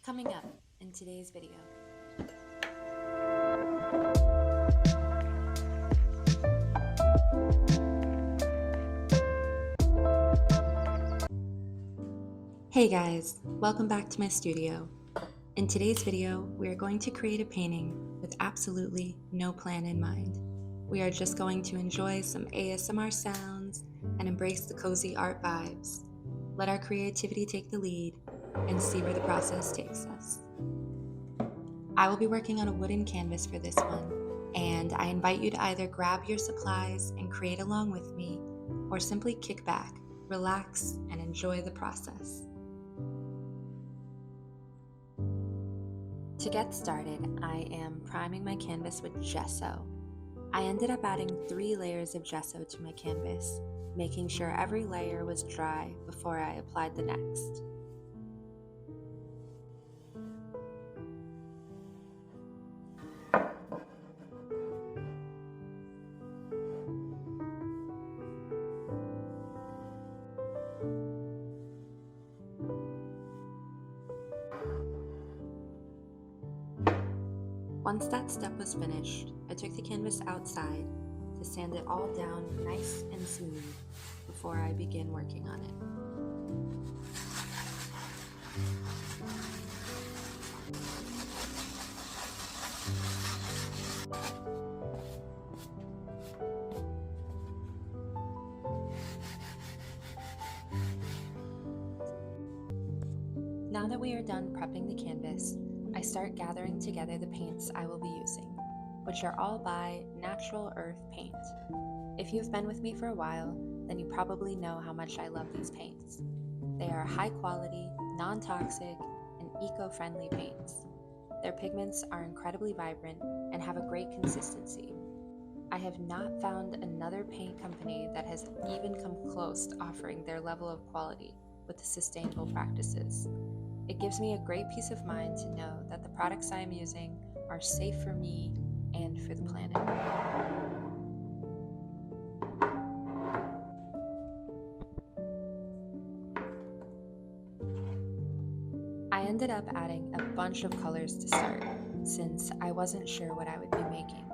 Coming up in today's video. Hey guys, welcome back to my studio. In today's video, we are going to create a painting with absolutely no plan in mind. We are just going to enjoy some ASMR sounds and embrace the cozy art vibes. Let our creativity take the lead and see where the process takes us. I will be working on a wooden canvas for this one, and I invite you to either grab your supplies and create along with me, or simply kick back, relax, and enjoy the process. To get started, I am priming my canvas with gesso. I ended up adding 3 layers of gesso to my canvas, making sure every layer was dry before I applied the next. Once that step was finished, I took the canvas outside to sand it all down nice and smooth before I begin working on it. Now that we are done prepping the canvas, I start gathering together the paints I will be using, which are all by Natural Earth Paint. If you've been with me for a while, then you probably know how much I love these paints. They are high quality, non-toxic, and eco-friendly paints. Their pigments are incredibly vibrant and have a great consistency. I have not found another paint company that has even come close to offering their level of quality with the sustainable practices. It gives me a great peace of mind to know that the products I am using are safe for me and for the planet. I ended up adding a bunch of colors to start, since I wasn't sure what I would be making.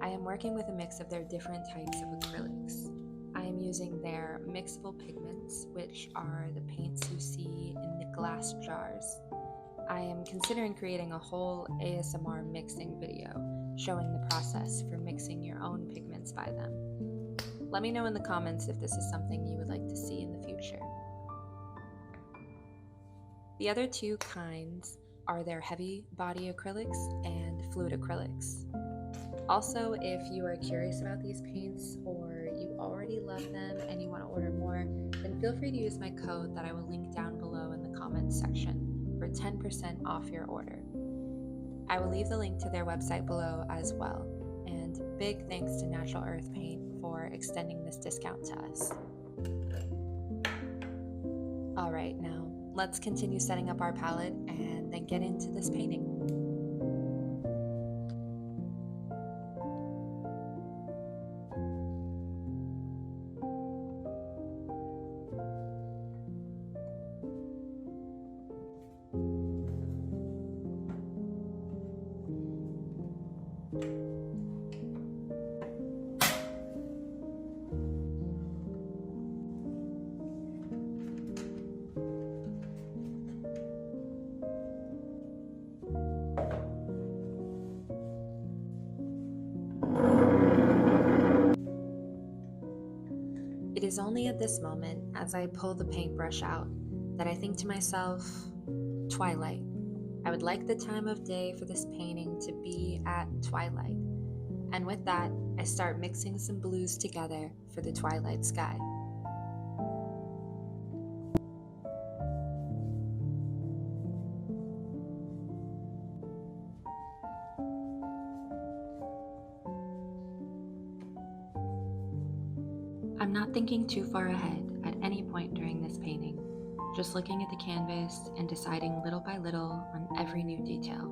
I am working with a mix of their different types of acrylics. I am using their mixable pigments, which are the paints you see in the glass jars. I am considering creating a whole ASMR mixing video, showing the process for mixing your own pigments by them. Let me know in the comments if this is something you would like to see in the future. The other 2 kinds are their heavy body acrylics and fluid acrylics. Also, if you are curious about these paints or you already love them and you want to order more, then feel free to use my code that I will link down below in the comments section for 10% off your order. I will leave the link to their website below as well, and big thanks to Natural Earth Paint for extending this discount to us. Alright, now let's continue setting up our palette and then get into this painting. It is only at this moment, as I pull the paintbrush out, that I think to myself, twilight. I would like the time of day for this painting to be at twilight. And with that, I start mixing some blues together for the twilight sky. I'm not thinking too far ahead at any point during this painting, just looking at the canvas and deciding little by little on every new detail.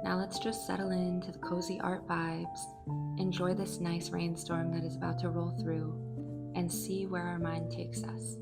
Now let's just settle into the cozy art vibes, enjoy this nice rainstorm that is about to roll through, and see where our mind takes us.